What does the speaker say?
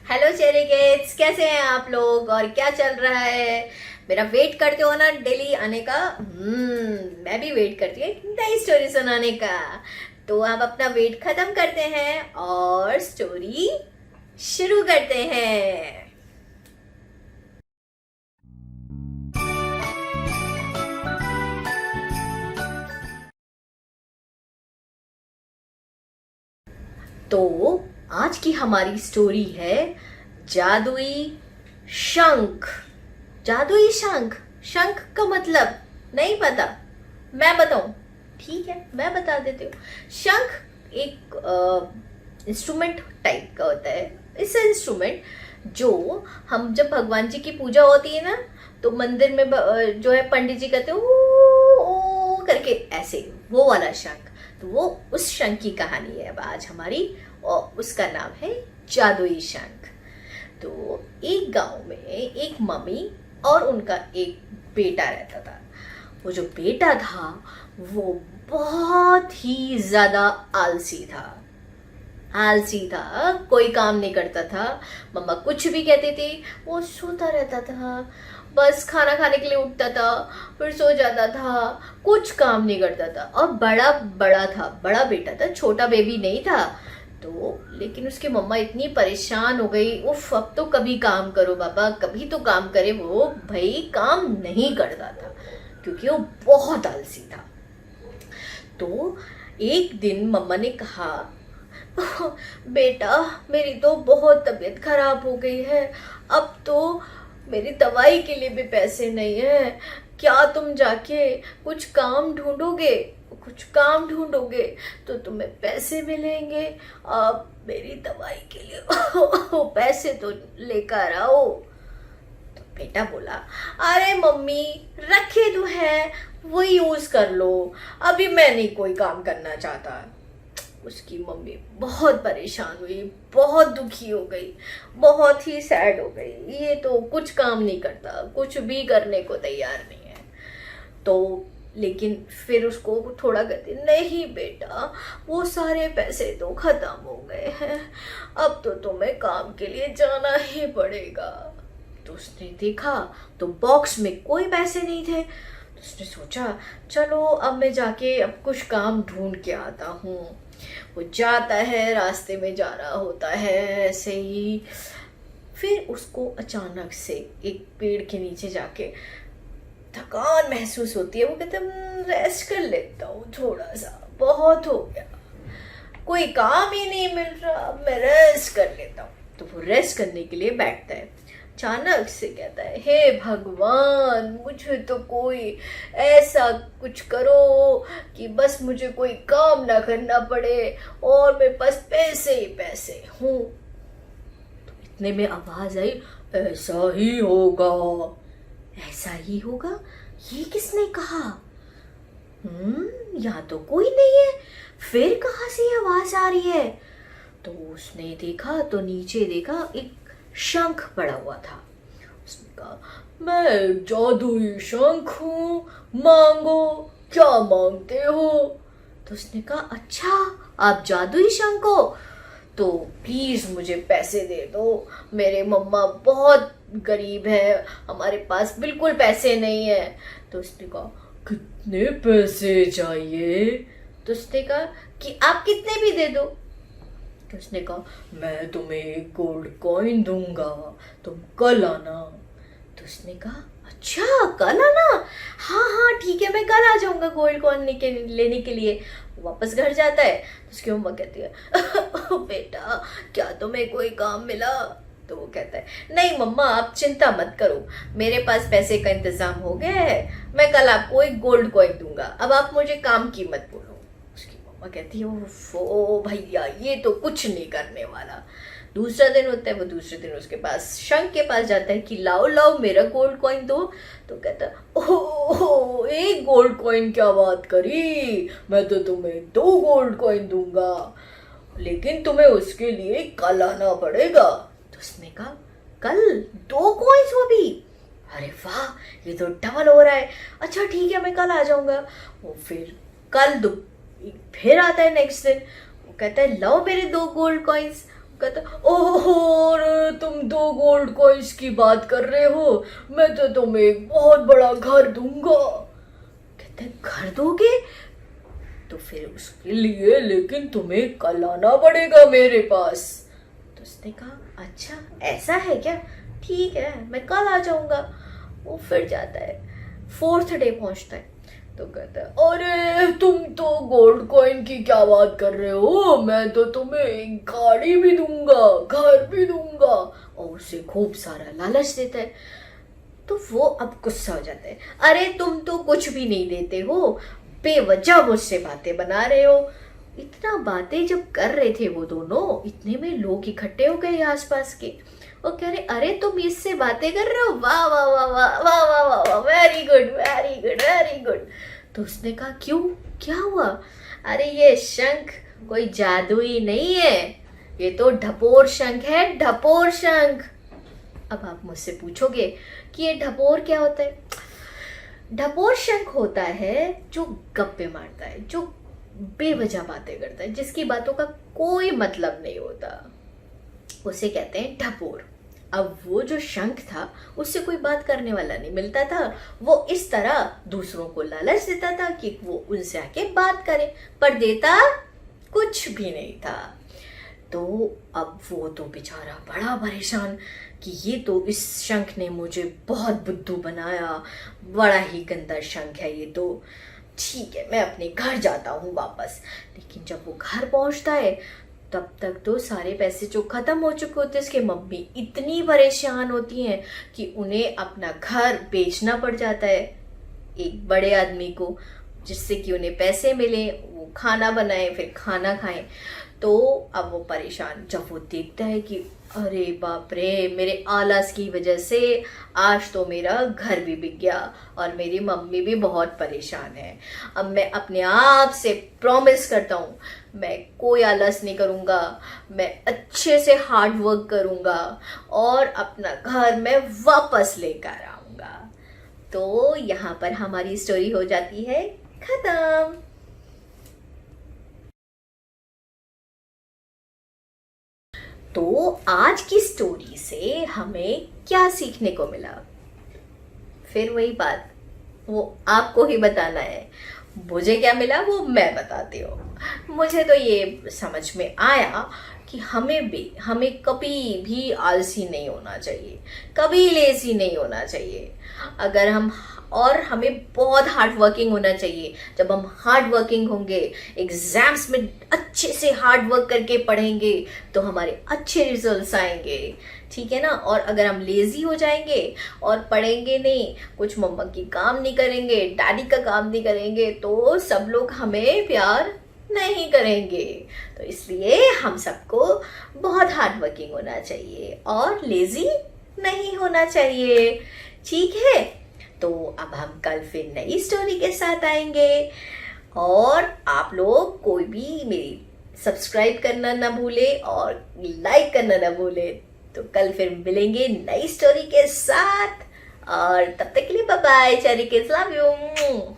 Hello cherry kids, कैसे हैं आप लोग और क्या चल रहा है। मेरा वेट करते हो ना डेली आने का। मैं भी वेट करती हूँ एक नई स्टोरी सुनाने का। तो आप अपना वेट खत्म करते हैं और स्टोरी शुरू करते हैं। तो आज की हमारी स्टोरी है जादुई शंख। जादुई शंख। शंख का मतलब नहीं पता, मैं बताऊं? ठीक है, मैं बता देती हूँ। शंख एक इंस्ट्रूमेंट टाइप का होता है। इस इंस्ट्रूमेंट जो हम जब भगवान जी की पूजा होती है ना, तो मंदिर में जो है पंडित जी कहते हैं ओ करके ऐसे, वो वाला शंख। तो वो उस शंख की कहानी है अब आज हमारी, और उसका नाम है जादुई शंख। तो एक गांव में एक मम्मी और उनका एक बेटा रहता था। वो जो बेटा था वो बहुत ही ज्यादा आलसी था। आलसी था, कोई काम नहीं करता था। मम्मा कुछ भी कहती थी वो सोता रहता था। बस खाना खाने के लिए उठता था, फिर सो जाता था, कुछ काम नहीं करता था। और बड़ा बड़ा था, बड़ा बेटा था, छोटा बेबी नहीं था। तो लेकिन उसकी मम्मा इतनी परेशान हो गई, उफ अब तो कभी काम करो बाबा, कभी तो काम करे। वो भाई काम नहीं करता था क्योंकि वो बहुत आलसी था। तो एक दिन मम्मा ने कहा, बेटा मेरी तो बहुत तबीयत खराब हो गई है, अब तो मेरी दवाई के लिए भी पैसे नहीं है। क्या तुम जाके कुछ काम ढूंढोगे? कुछ काम ढूंढोगे तो तुम्हें पैसे मिलेंगे। अब मेरी दवाई के लिए पैसे तो लेकर आओ। तो बेटा बोला, अरे मम्मी रखे तो है, वो यूज कर लो, अभी मैं नहीं कोई काम करना चाहता। उसकी मम्मी बहुत परेशान हुई, बहुत दुखी हो गई, बहुत ही सैड हो गई। ये तो कुछ काम नहीं करता, कुछ भी करने को तैयार नहीं है। तो लेकिन फिर उसको थोड़ा कहती, नहीं बेटा वो सारे पैसे तो खत्म हो गए हैं, अब तो तुम्हें काम के लिए जाना ही पड़ेगा। तो उसने देखा तो बॉक्स में कोई पैसे नहीं थे। तो उसने सोचा, चलो अब मैं जाके अब कुछ काम ढूंढ के आता हूँ। वो जाता है, रास्ते में जा रहा होता है ऐसे ही। फिर उसको अचानक से एक पेड़ के नीचे जाके थकान महसूस होती है। वो कहते हैं, रेस्ट कर लेता हूँ थोड़ा सा, बहुत हो गया, कोई काम ही नहीं मिल रहा, अब मैं रेस्ट कर लेता हूँ। तो वो रेस्ट करने के लिए बैठता है। अचानक से कहता है, हे भगवान मुझे तो कोई ऐसा कुछ करो कि बस मुझे कोई काम ना करना पड़े और मेरे पास पैसे ही पैसे हों। तो इतने में आवाज आई, ऐसा ही होगा, ऐसा ही होगा। ये किसने कहा? यहाँ तो कोई नहीं है, फिर कहाँ से आवाज आ रही है? तो उसने देखा तो नीचे देखा एक शंख पड़ा हुआ था। उसने कहा, मैं जादुई शंख हूँ, मांगो, क्या मांगते हो? तो उसने कहा, अच्छा आप जादुई शंख हो, तो प्लीज मुझे पैसे दे दो, मेरे मम्मा बहुत गरीब है, हमारे पास बिल्कुल पैसे नहीं है। तो उसने कहा, कितने पैसे चाहिए? तो उसने कहा कि आप कितने भी दे दो। तो उसने कहा, मैं तुम्हें एक गोल्ड कॉइन दूंगा, तुम कल आना। तो उसने कहा, अच्छा कल आना, हाँ हाँ ठीक है, मैं कल आ जाऊंगा गोल्ड कॉइन लेने के लिए। वापस घर जाता है तो उसकी मम्मा कहती है, बेटा क्या तुम्हें कोई काम मिला? तो वो कहता है, नहीं मम्मा आप चिंता मत करो, मेरे पास पैसे का इंतजाम हो गया है, मैं कल आपको एक गोल्ड कॉइन दूंगा, अब आप मुझे काम की मत बोलो। उसकी मम्मा कहती है, ओ भैया ये तो कुछ नहीं करने वाला। दूसरा दिन होता है, वो दूसरे दिन उसके पास शंख के पास जाता है कि लाओ लाओ मेरा गोल्ड कॉइन दो। तो कहता है, ओह एक गोल्ड कॉइन क्या बात करी, मैं तो तुम्हें 2 गोल्ड कॉइन दूंगा, लेकिन तुम्हें उसके लिए कल आना पड़ेगा। तो उसने कहा, कल 2 कॉइन्स वो भी? अरे वाह ये तो डबल हो रहा है, अच्छा ठीक है मैं कल आ जाऊंगा। वो फिर कल फिर आता है नेक्स्ट दिन, वो कहता है, लो मेरे 2 गोल्ड कॉइन्स। कहता ओहो अरे तुम 2 गोल्ड कॉइन्स की बात कर रहे हो, मैं तो तुम्हें एक बहुत बड़ा घर दूंगा। कहते घर दोगे? तो फिर उसके लिए लेकिन तुम्हें कल आना पड़ेगा मेरे पास। तो उसने कहा अच्छा ऐसा है क्या, ठीक है मैं कल आ जाऊंगा। वो फिर जाता है, 4th डे पहुंचता है तो कहता है अरे तुम तो गोल्ड कॉइन की क्या बात कर रहे हो, मैं तो तुम्हें एक गाड़ी भी दूंगा, घर भी दूंगा, और उसे खूब सारा लालच देता है। तो वो अब गुस्सा हो जाता है, अरे तुम तो कुछ भी नहीं देते हो, बेवजह मुझसे बातें बना रहे हो। इतना बातें जब कर रहे थे वो दोनों, इतने में लोग इकट्ठे हो गए आसपास के। वो कह रहे अरे तुम इससे बातें कर रहे हो, वाह वाह वाह वाह वाह वाह वाह वाह, very good very good very good. तो उसने कहा क्यों, क्या हुआ? अरे ये शंख कोई जादुई नहीं है, ये तो ढपोर शंख है, ढपोर शंख। अब आप मुझसे पूछोगे कि ये ढपोर क्या होता है? ढपोर शंख होता है जो गप्पे मारता है, जो बेवजह बातें करता है, जिसकी बातों का कोई मतलब नहीं होता, उसे कहते हैं ढपोर। अब वो जो शंख था उससे कोई बात करने वाला नहीं मिलता था, वो इस तरह दूसरों को लालच देता था कि वो उनसे आके बात करे, पर देता कुछ भी नहीं था। तो अब वो तो बेचारा बड़ा परेशान कि ये तो इस शंख ने मुझे बहुत बुद्धू बनाया, बड़ा ही गंदा शंख है ये तो, ठीक है मैं अपने घर जाता हूँ वापस। लेकिन जब वो घर पहुंचता है तब तक तो सारे पैसे जो खत्म हो चुके होते हैं। उसके मम्मी इतनी परेशान होती हैं कि उन्हें अपना घर बेचना पड़ जाता है एक बड़े आदमी को, जिससे कि उन्हें पैसे मिले, वो खाना बनाए फिर खाना खाएं। तो अब वो परेशान, जब वो देखता है कि अरे बाप रे मेरे आलस की वजह से आज तो मेरा घर भी बिक गया और मेरी मम्मी भी बहुत परेशान है। अब मैं अपने आप से प्रॉमिस करता हूँ मैं कोई आलस नहीं करूँगा, मैं अच्छे से हार्ड वर्क करूँगा और अपना घर मैं वापस लेकर आऊँगा। तो यहाँ पर हमारी स्टोरी हो जाती है खत्म। तो आज की स्टोरी से हमें क्या सीखने को मिला? फिर वही बात, वो आपको ही बताना है। मुझे क्या मिला वो मैं बताती हूँ। मुझे तो ये समझ में आया कि हमें कभी भी आलसी नहीं होना चाहिए, कभी लेजी नहीं होना चाहिए। अगर हम और हमें बहुत हार्ड वर्किंग होना चाहिए। जब हम हार्ड वर्किंग होंगे, एग्जाम्स में अच्छे से हार्ड वर्क करके पढ़ेंगे तो हमारे अच्छे रिजल्ट्स आएंगे, ठीक है ना। और अगर हम लेजी हो जाएंगे और पढ़ेंगे नहीं, कुछ मम्मा की काम नहीं करेंगे, डैडी का काम नहीं करेंगे, तो सब लोग हमें प्यार नहीं करेंगे। तो इसलिए हम सबको बहुत हार्ड वर्किंग होना चाहिए और लेजी नहीं होना चाहिए, ठीक है। तो अब हम कल फिर नई स्टोरी के साथ आएंगे और आप लोग कोई भी मेरी सब्सक्राइब करना ना भूले और लाइक करना ना भूले। तो कल फिर मिलेंगे नई स्टोरी के साथ और तब तक के लिए bye bye, cherry kids love you.